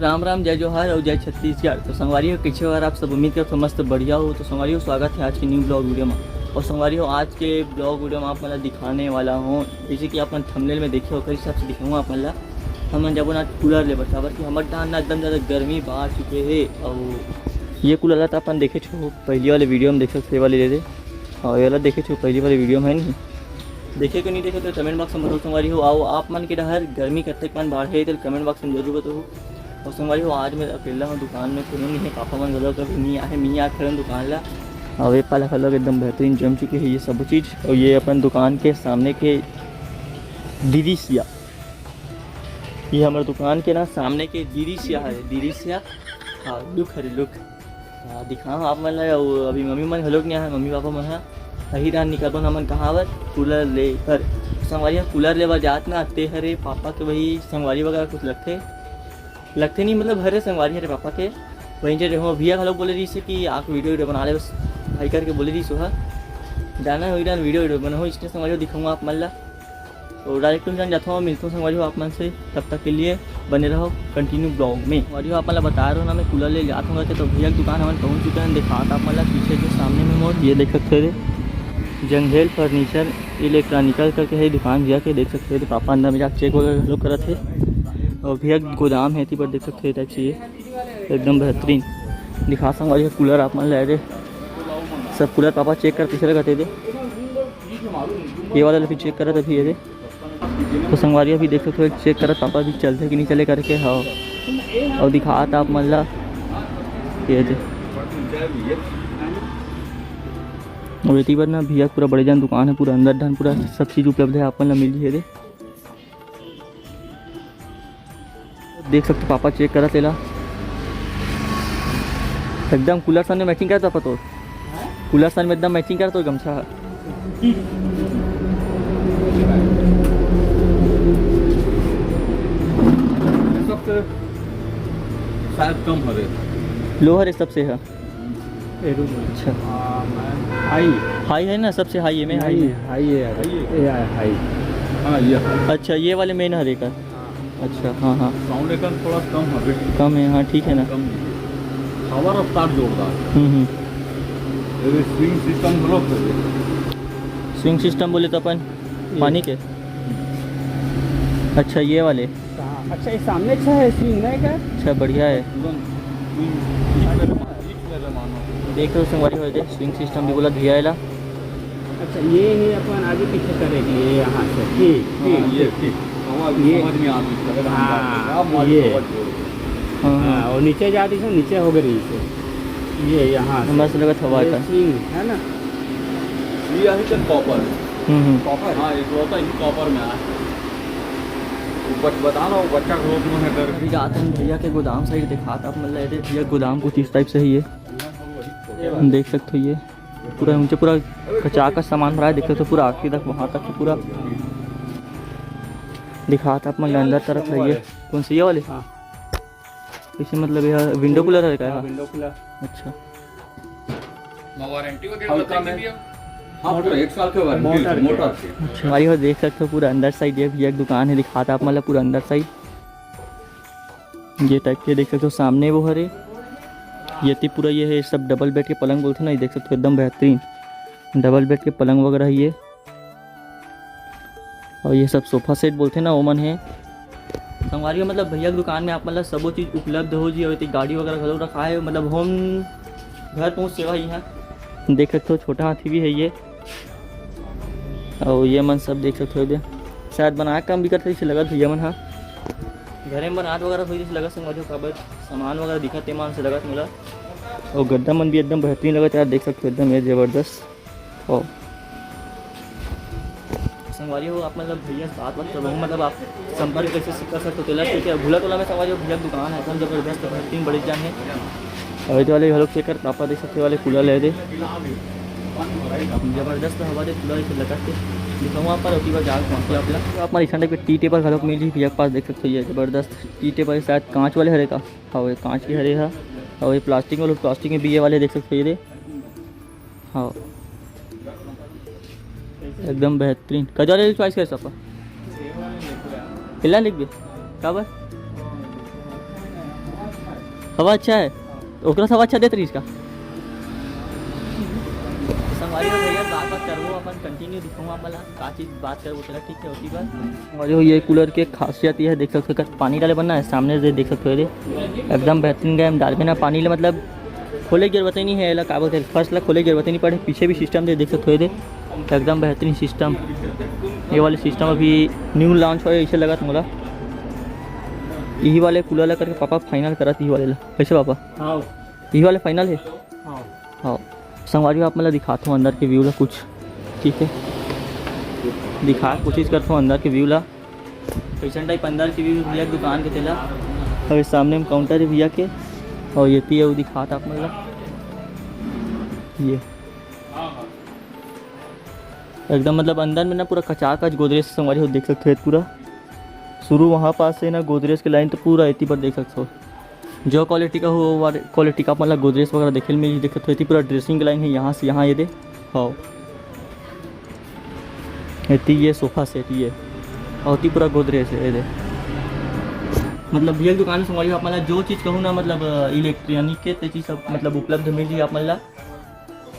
राम राम, जय जोहार और जय छत्तीसगढ़। तो संगवारी हो कैसे हो? आप सब उम्मीद करते हो मस्त बढ़िया हो। तो संगवारी हो स्वागत है आज की न्यू ब्लॉग वीडियो में। और संगवारी हो आज के ब्लॉग वीडियो में आप मतलब दिखाने वाला हूँ, जैसे कि आप थंबनेल में देखे हो कई हिसाब से दिखाऊँगा आप मतलब हम जब ना कूलर ले बराबर कि हमारे टाइम ना एकदम ज़्यादा गर्मी बाहर चुके है। और ये कूलर तो अपन देखे छो पहली वाले वीडियो में देखे वाले ले दे, और ये वाला देखे छो पहली वाले वीडियो में है नहीं देखे कि नहीं देखे तो कमेंट बॉक्स में बताओ संगवारी हो। आओ आप मन के डर गर्मी करते मन बाढ़ है तो कमेंट बॉक्स में जरूर बताओ। और संगवारी हो आज मैं अकेला हूँ दुकान में, कोई नहीं है, पापा मन गलो कभी नहीं आए, मैं आ खड़े दुकान ला। और ये पाला खलक एकदम बेहतरीन जम चुकी है ये सब चीज़। और ये अपन दुकान के सामने के दिरीसिया, ये हमारे दुकान के ना सामने के दिरीसिया है, दिरीसिया। हाँ लुक है लुक, हाँ दिखाओ आप मन ला। अभी मम्मी मन हलोक नहीं है, मम्मी पापा मन है अही रान निकल हमन कहाँ पर कूलर लेकर। संगवारी कूलर ले जात ना आते हरे पापा के वही संगवारी वगैरह कुछ लगते नहीं मतलब हरे संगवारी हरे पापा के वहीं से रहो। भैया हम लोग बोले रही से कि आप वीडियो बना ले, बस भाई करके बोले रही सो है जाना हुई वीडियो बनाओ, इसलिए संगवारी दिखाऊंगा आप मन ला। तो डायरेक्ट जान जाता हूँ, मिलता हूँ संगवारी आप मन से, तब तक के लिए बने रहो कंटिन्यू ब्लॉग में। संगवारी आप मतलब बता रहा हूँ ना मैं कूलर ले जाता हूँ तो भैया की दुकान हमारे पहुँच चुके हैं। दिखाता आप मतलब पीछे जो सामने में मोड़ ये देख सकते थे जंगेल फर्नीचर इलेक्ट्रॉनिकल करके है दुकान भैया के, देख सकते थे। पापा अंदर में जाकर चेक वगैरह लोग करे थे। और भैया गोदाम है थी पर देख सकते टाइप से ये एकदम बेहतरीन दिखा संगवारी कूलर आप मान ले रहे सब कूलर पापा चेक कर पीछे लगाते थे, ये वाला फिर चेक करा था भैया थे। तो संगवारी भी देख सकते चेक करा पापा भी चलते कि नहीं चले करके। हाँ और दिखाता आप मान ला ये थे। और इतनी बार ना भैया पूरा बड़े जान दुकान है, पूरा अंदर ढन पूरा सब चीज़ उपलब्ध है आप मिल जाए। देख सकते पापा चेक करा तेला एकदम कूलर सन में मैचिंग करता पतो, कूलर सन में एकदम मैचिंग करता गमछा शायद कम हरे लोहर है सबसे है। अच्छा हाई है ना, सबसे हाई है में हाई हाई। हाँ ये अच्छा ये वाले मेन हरे का। अच्छा हाँ हाँ साउंड का थोड़ा कम हरे कम है, हाँ ठीक है ना। कम हवा रफ्तार जोरदार। स्विंग सिस्टम ब्लॉक है। स्विंग सिस्टम बोले तो अपन पानी के। अच्छा ये वाले, अच्छा ये सामने अच्छा है स्विंग नहीं क्या? अच्छा बढ़िया है। देख रहे हो संगवारी हो जाए स्विंग सिस्टम भी बोला दिया है ला। अच्छा ये नहीं अपन आगे पीछे करेगी ये यहाँ से, ठीक ये ठीक ये समझ में आ गई। हाँ ये हाँ और नीचे जाती है, नीचे हो गई से ये यहाँ मस्त लगा हवा का स्विंग है ना। ये है चल कॉपर कॉपर। हाँ एक होता है कॉपर में आ बता रहा हूँ बच्चा ग्रोथ में है कर अभी जाते हैं भैया के गोदाम साइड दिखाता आप मतलब भैया गोदाम कुछ इस टाइप से ही है, देख सकते हो ये पूरा नीचे पूरा कचा का सामान भरा है, देख सकते हो पूरा आखिरी तक वहाँ तक पूरा दिखाता आप मतलब अंदर तरफ है ये। कौन सी ये वाले? हाँ इसे मतलब यह विंडो कूलर है क्या? Window cooler. अच्छा वारंटी वगैरह हाँ पूरा 1 साल के वारंटी मोटर के। अच्छा हमारी और देख सकते हो पूरा अंदर साइड ये भैया की दुकान है, दिखाता आप मतलब पूरा अंदर साइड ये टाइप के देख सकते हो। सामने वो हरे ये थी पूरा ये है सब डबल बेड के पलंग बोलते ना, ये देख सकते हो एकदम बेहतरीन डबल बेड के पलंग वगैरह ये। और ये सब सोफ़ा सेट बोलते ना ओमन है संगवारी मतलब भैया की दुकान में आप मतलब सब चीज़ उपलब्ध हो जी। और गाड़ी वगैरह घलो रखा है मतलब होम घर पहुँच सेवा ही है, देख सकते हो। छोटा हाथी भी है ये। और ये मन सब देख सकते हो भैया शायद बना काम भी करते इसे लगा भैया मन। हाँ घरे में बनात वगैरह हुई लगा संगवारी काबर सामान वगैरह दिखा ते मान से लगा मिला। और गद्दा मन भी एकदम बेहतरीन लगा यार, देख सकते हो एकदम ये ज़बरदस्त। और संगवारी हो आप मतलब भैया साथ वक्त मतलब आप संपर्क कैसे कर सकते हो तेला ठीक है। भूला तोला में संगवारी भैया की दुकान है एकदम ज़बरदस्त बेहतरीन बड़ी जान है। और ये वाले हलोक चेक कर पापा देख सकते वाले कूलर ले दे ज़बरदस्त हवा दे कूलर इसे लगा के दिखाऊँ आप पर उसी बार जाकर पहुँचे आप लोग। तो आप हमारे ठंडे पे टी टेबल हलोक मिली भैया के पास देख सकते हो ये ज़बरदस्त टी टेबल शायद कांच वाले हरे का। हाँ ये कांच के हरे है और ये प्लास्टिक वाले प्लास्टिक में भी ये वाले देख सकते हो ये। हाँ एकदम बेहतरीन कजौले चॉइस कर सपा लिख भी कब हवा अच्छा है, ओकरा से हवा अच्छा देत रही इसका संगवारी हो भैया बात करबो अपन कंटिन्यू दिखाऊँ आप का चीज़ बात करबो चला ठीक है होती बात। और ये कूलर की खासियत ये है देख सकते हो पानी डाले बनना है सामने से देख सकते हो एकदम बेहतरीन गए हम डाल के ना पानी ले मतलब खोले की जरूरत ही नहीं है का बोलते फर्स्ट ला खोले की जरूरत ही नहीं पड़े पीछे भी सिस्टम दे देख सकते हो एकदम बेहतरीन सिस्टम। ये वाले सिस्टम अभी न्यू लॉन्च हो इसे लगा तुम्हारा यही वाले कूलर ला करके पापा फाइनल करा यही वाले ला कैसे पापा हाँ यही वाले फाइनल है हाँ हाँ संगवारी आप मतलब दिखाता हूँ अंदर के व्यू ला कुछ ठीक है दिखा कोशिश करता हूँ अंदर के व्यू ला कैसन टाइप अंदर के व्यू भैया दुकान के तेला और सामने में काउंटर है भैया के और ये पी है वो दिखाता आप मतलब ये एकदम मतलब अंदर में ना पूरा कचाकच गोदरेज से संगवारी हो देख सकते हो पूरा शुरू वहाँ पास से ना गोदरेज की लाइन तो पूरा इतनी पर देख सकते हो जो क्वालिटी का हो वो क्वालिटी का मतलब गोदरेज वगैरह देखे में देख सकते हो पूरा ड्रेसिंग की लाइन है यहाँ से यहाँ ये दे हाँ इतनी ये सोफ़ा सेट ये और इतनी पूरा गोदरेज है ये दे मतलब भैया दुकान से संगवारी आप मतलब जो चीज़ कहूँ ना मतलब इलेक्ट्रॉनिक के चीज़ सब मतलब उपलब्ध मिल रही आप मतलब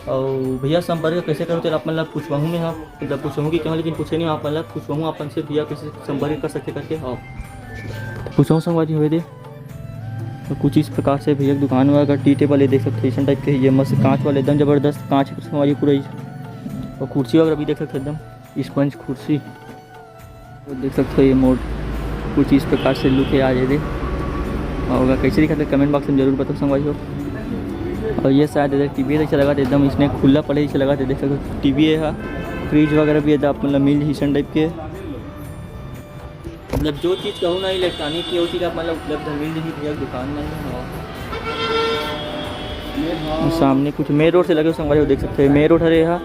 और भैया संपर्क कैसे करो तो आप मतलब पूछवाऊँ मैं हाँ मतलब पूछूँ कि क्यों लेकिन पूछे नहीं आप मतलब पूछवाऊँ अपन से भैया कैसे संपर्क कर सकते करके हाँ पूछाऊँ संगवारी हो दे तो कुछ इस प्रकार से भैया दुकान में अगर टी टेबल देख सकते हैं टाइप के ये मस्त कांच वाले एकदम ज़बरदस्त कांच संगवारी पूरा और कुर्सी वगैरह भी देख सकते हैं एकदम स्पंज कुर्सी तो देख सकते हो ये मोड कुछ इस प्रकार से लुक है आ जाए होगा कैसे दिखाते कमेंट बॉक्स में जरूर बताओ संगवारी हो। और ये शायद इधर टी वी ऐसे लगा था एकदम इसने खुला पड़े ऐसे लगा था देख सकते टी वी है फ्रिज वगैरह भी है मतलब मिल हिसन टाइप के मतलब जो चीज़ कहूँ ना इलेक्ट्रॉनिक की वो चीज़ आप मतलब उपलब्ध मिल रही भैया दुकान में हाँ। सामने कुछ मेन रोड से लगे संगवारी हो देख सकते हैं मेन रोड है यहाँ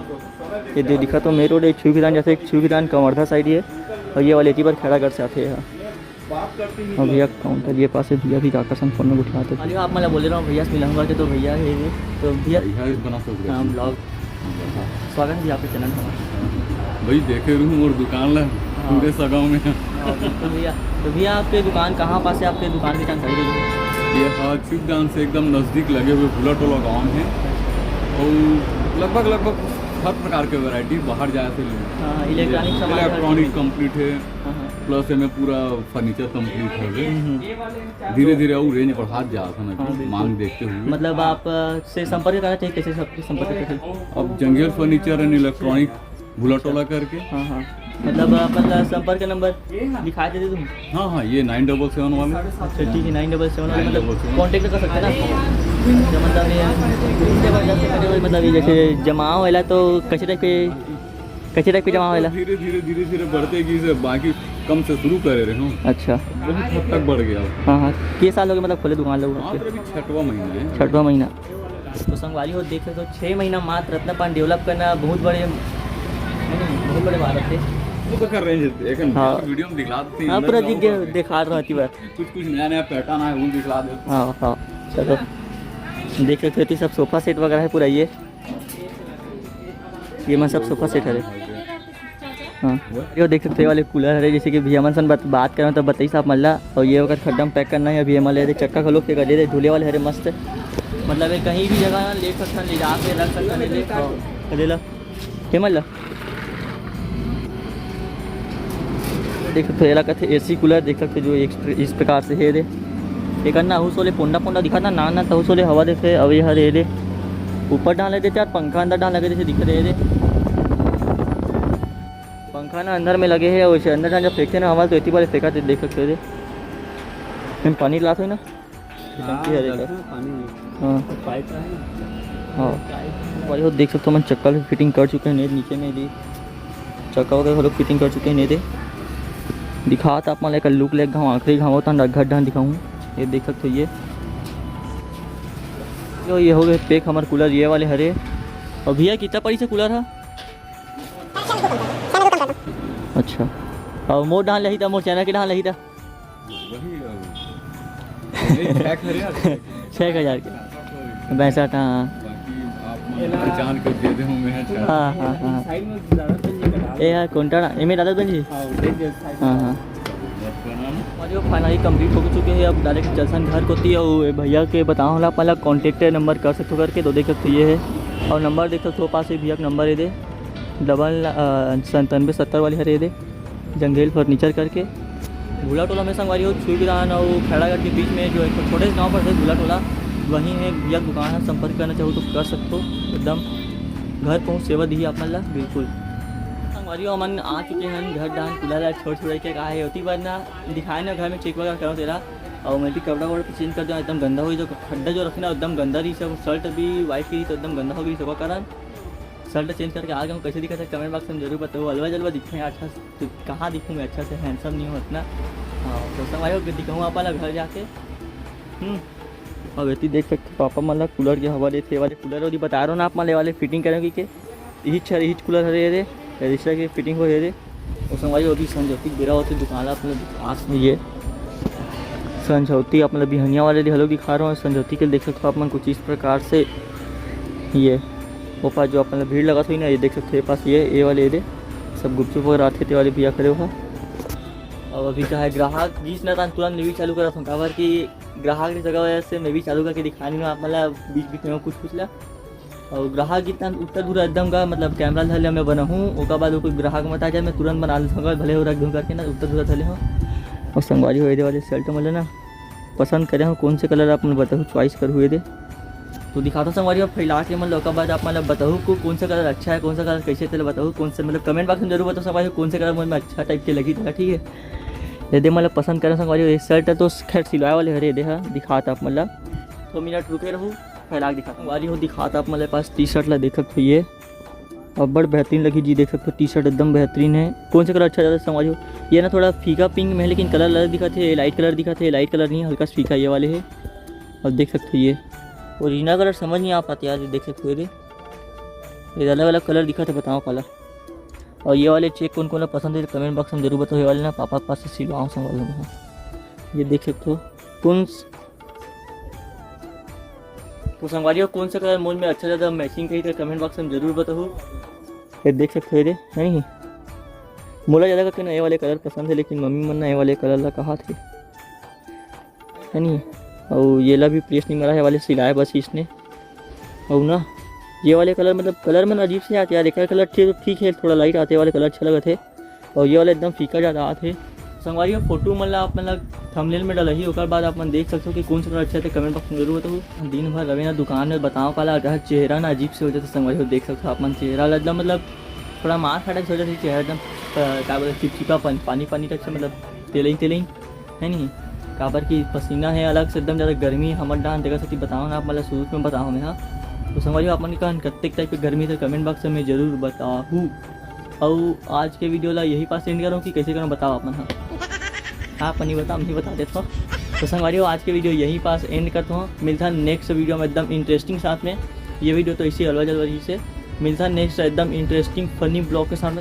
ये दिखा तो मेन रोड एक छुईदान जैसे एक छुईदान कवर्धा साइड है और ये वाले पर खेड़ागढ़ से आते हैं और भैया काउंटर ये पास है भैया भी आकर्षण फोन में उठाते हैं आप मतलब बोले रहा हूँ भैया से मिलूंगा तो भैया है ये तो भैया हाँ ब्लॉग स्वागत है आपके चैनल में भाई देखे रहूँ और दुकान ला पूरे सगाँव में तो भैया आपके दुकान कहाँ पास है आपके दुकान की जानकारी दीजिए। ये छुईदान से एकदम नज़दीक लगे हुए भूला टोला गाँव है और लगभग हर प्रकार के वैरायटी बाहर जाए थे लोग इलेक्ट्रॉनिक कंप्लीट है प्लस में पूरा फर्नीचर कंप्लीट है धीरे धीरे और रेंज बढ़ा जाता है ना मांग देखते हुए मतलब आप से संपर्क करना चाहिए कैसे सबके संपर्क करें अब जंगल फर्नीचर एंड इलेक्ट्रॉनिक भूला टोला करके हाँ मतलब अपन संपर्क नंबर दिखा देते तुम हाँ ये 977 वाले अच्छा ठीक है 977 वाले मतलब कॉन्टेक्ट कर सकते हैं ना मतलब ये जैसे जमा होला तो कैसे टाइप के जमा होला धीरे धीरे बढ़ते गई से बाकी कम से शुरू करे रहे हो अच्छा बहुत हद तक बढ़ गया हाँ कितने साल हो गए मतलब खोले दुकान लोग छठवां महीना तो संगवारी हो देखे तो 6 महीना मात्र रत्नापान डेवलप करना बहुत बड़े बात है तो कर रहे हैं हाँ वीडियो में दिखलाते हैं हाँ पूरा दिखा रहती है कुछ नया पैटर्न है वो दिखला देते हाँ चलो देख सकते हो सब सोफ़ा सेट वगैरह है पूरा ये मैं सब सोफ़ा सेट है हाँ ये देख सकते हो वाले कूलर है जैसे कि भैया मन सन बात कर रहे हैं तो बताइए साहब मल्ला और ये अगर खड्डा में पैक करना है अभी हमारे ले चक्का खोलो के गले दे झूले वाले हरे मस्त मतलब ये कहीं भी जगह ले सकता ले जा के रख सकता ले ला के मल्ला देख सकते हो कहते एसी कूलर देख सकते जो इस प्रकार से है दे एक अन्ना हाउस वाले पोंडा दिखाता ना तो हाउस वाले हवा देते अब ये हर दे ऊपर डाल देते और पंखा अंदर डाल लगे जैसे दिख रहे दे पंखा ना अंदर में लगे है वैसे अंदर जब फेंकते ना हवा तो इतनी बार फेंका देख सकते हो दे पानी लाते हो ना हाँ देख सकते हो मैं चक्का भी फिटिंग कर चुके हैं नीचे में भी चक्का वगैरह लोग फिटिंग कर चुके हैं दे दिखा था आप मतलब एक लुक ले घाव आखिरी घाव होता है घर ढान दिखाऊँ ये देख सकते हो ये हो गए पैक हमारे कूलर ये वाले हरे और भैया कितना पड़ी से कूलर है अच्छा और मोर डाल लही था मोर चैनल के डाल लही था 6,000 के 62 हाँ ये यार कौन टा ये मेरा दादा बन जी हाँ संगवारी फाइनली कंप्लीट हो चुके हैं। अब डायरेक्ट चलसन घर को थी और भैया के बताओ होला पहला कॉन्टेक्ट नंबर कर सकते हो करके, तो देख सकते ये है और नंबर देख सकते हो पास ही भैया का नंबर है दे 9770 वाली हरे दे जंगेल फर्नीचर करके भूला टोला में संगवारी हो छुईदान और खैरागढ़ के बीच में जो एक छोटे से गाँव पर है भूला टोला, वहीं है भैया दुकान है। संपर्क करना चाहो तो कर सकते हो, एकदम घर पहुँच सेवा दी आप मतलब बिल्कुल। संगवारी अमन आ चुके हैं घर डान कूलर छोड़ के कहा है होती बार ना दिखाए ना घर में चेक वगैरह करो तेरा और मैं भी कपड़ा वपड़ा चेंज कर दूँ एकदम गंदा हो जो खड्डा जो रखना एकदम गंदा रही सब। शर्ट भी वाइट की तो एकदम गंदा हो गई सब कारण शर्ट चेंज करके आ गया हूँ। कैसे दिखा था कमेंट बॉक्स में जरूर बताओ। अलवा जलवा दिखे अच्छा तो कहाँ दिखूँ मैं अच्छा से, हैंडसम नहीं हो इतना। हाँ तो संगवारी दिखाऊँ आप वाला घर जाके। और वैसे देख सकते पापा मतलब कूलर की हवा देते वाले कूलर और बता रहा हूँ ना आप माले वाले फिटिंग करेंगे कि हिच कूलर हरे रे रजिस्टर की फिटिंग हो रे और संगवारी अभी समझौती बेरा होती दुकान अपने आस में ये समझौती आप मतलब बिहनिया वाले हलो दिखा रहा हूँ। समझौती के देख सकते हो आप मन कुछ इस प्रकार से ये वो पास जो अपन भीड़ लगा थी ना ये देख सकते हो पास ये वाले दे सब गुपचुप वगैरह आते थे वाले भैया करे हुआ। और अभी क्या है ग्राहक जिस ना तुरंत मैं भी चालू करा था खबर कि ग्राहक की जगह वजह से मैं भी चालू करके दिखाने में आप मतलब बीच बीच में कुछ ला और ग्राहक इतना उत्तर दूर एकदम का मतलब कैमरा धले मैं बना हूँ उसके बाद कोई ग्राहक मत आ जाए मैं तुरंत बना लूँगा भले हो रख दूँ करके ना उत्तर दूर धले हूँ। और संगवारी हुए दे वाले शर्ट मतलब ना पसंद करे हूँ कौन से कलर आप मतलब बताओ चॉइस कर हुए दे तो दिखाता संगवारी अब फैला के मतलब उसके बाद आप मतलब बताओ को कौन सा कलर अच्छा है कौन सा कलर कैसे चले बताओ कौन सा मतलब कमेंट बॉक्स में जरूर बताओ संगवारी कौन से कलर मुझे में अच्छा टाइप के लगी था। ठीक है यदि मतलब पसंद करें संगवारी ये शर्ट है तो खैर सिलवाए वाले हरे दे दिखाता आप मतलब 2 मिनट रुके रहूँ फैला के दिखाता संगवारी हो दिखाता आप मतलब पास टी शर्ट ला देख सकते हो ये और बड़ बेहतरीन लगी जी देख सकते हो टी शर्ट एकदम बेहतरीन है। कौन सा कलर अच्छा ज़्यादा संगवारी हो ये ना थोड़ा फीका पिंक में है लेकिन कलर अलग दिखाते हैं लाइट कलर दिखाते हैं लाइट कलर नहीं हल्का फीका ये वाले है और देख सकते हो ये ओरिजिनल कलर समझ नहीं आ पाते यार देख सकते हो ये अलग अलग कलर दिखा थे बताओ कलर। और ये वाले चेक कौन कौन पसंद है कमेंट बॉक्स में जरूर बताओ। ये वाले ना पापा के पास से सिलवाऊँ संगवारी ये देख सकते हो कौन तो संगवारी हो कौन सा कलर मुझ में अच्छा ज़्यादा मैचिंग कही तो कमेंट बॉक्स में जरूर बताओ। ये देख सकते हो ये नहीं मोला ज़्यादा करके ना ये वाले कलर पसंद है लेकिन मम्मी मन ना ये वाले कलर ला कहा थे है नहीं और ये ला भी प्रेस नहीं मरा है वाले सिलाए बस इसने और ना ये वाले कलर मतलब कलर में अजीब से आते यार एक कलर ठीक है थोड़ा लाइट आते वाले कलर अच्छा लगे थे और ये वाले एकदम फीका ज़्यादा आते। संगवारी फोटो मतलब आप मतलब थंबनेल में डाला ही उसके बाद आप देख सकते हो कि कौन सा कलर अच्छा थे कमेंट बॉक्स में जरूर बताओ। दिन भर रवे ना दुकान में बताओ पाला चेहरा ना अजीब से हो जाता संगवारी देख सकते हो आप चेहरा एकदम मतलब थोड़ा मार फाटा हो जाती चेहरा एकदम क्या बोलते चिपचिपा पानी तक से मतलब तेलई है नहीं काबर की पसीना है अलग से एकदम ज़्यादा गर्मी हमर डांस जगह से बताओ ना आप मतलब शुरू में बताओ मैं हाँ तो समझिए आप मन कहन कत्ते टाइप की गर्मी तो कमेंट बॉक्स में जरूर बताऊँ। और आज के वीडियो ला यही पास एंड करूँ कि कैसे करूँ बताओ आप हाँ आप नहीं बताओ नहीं बता देता हूँ। तो संगवारी आज के वीडियो यही पास एंड करता हूँ मिलता नेक्स्ट वीडियो में एकदम इंटरेस्टिंग साथ में। ये वीडियो तो इसी अलवा जलवा से मिलता नेक्स्ट एकदम इंटरेस्टिंग फनी ब्लॉग के साथ में।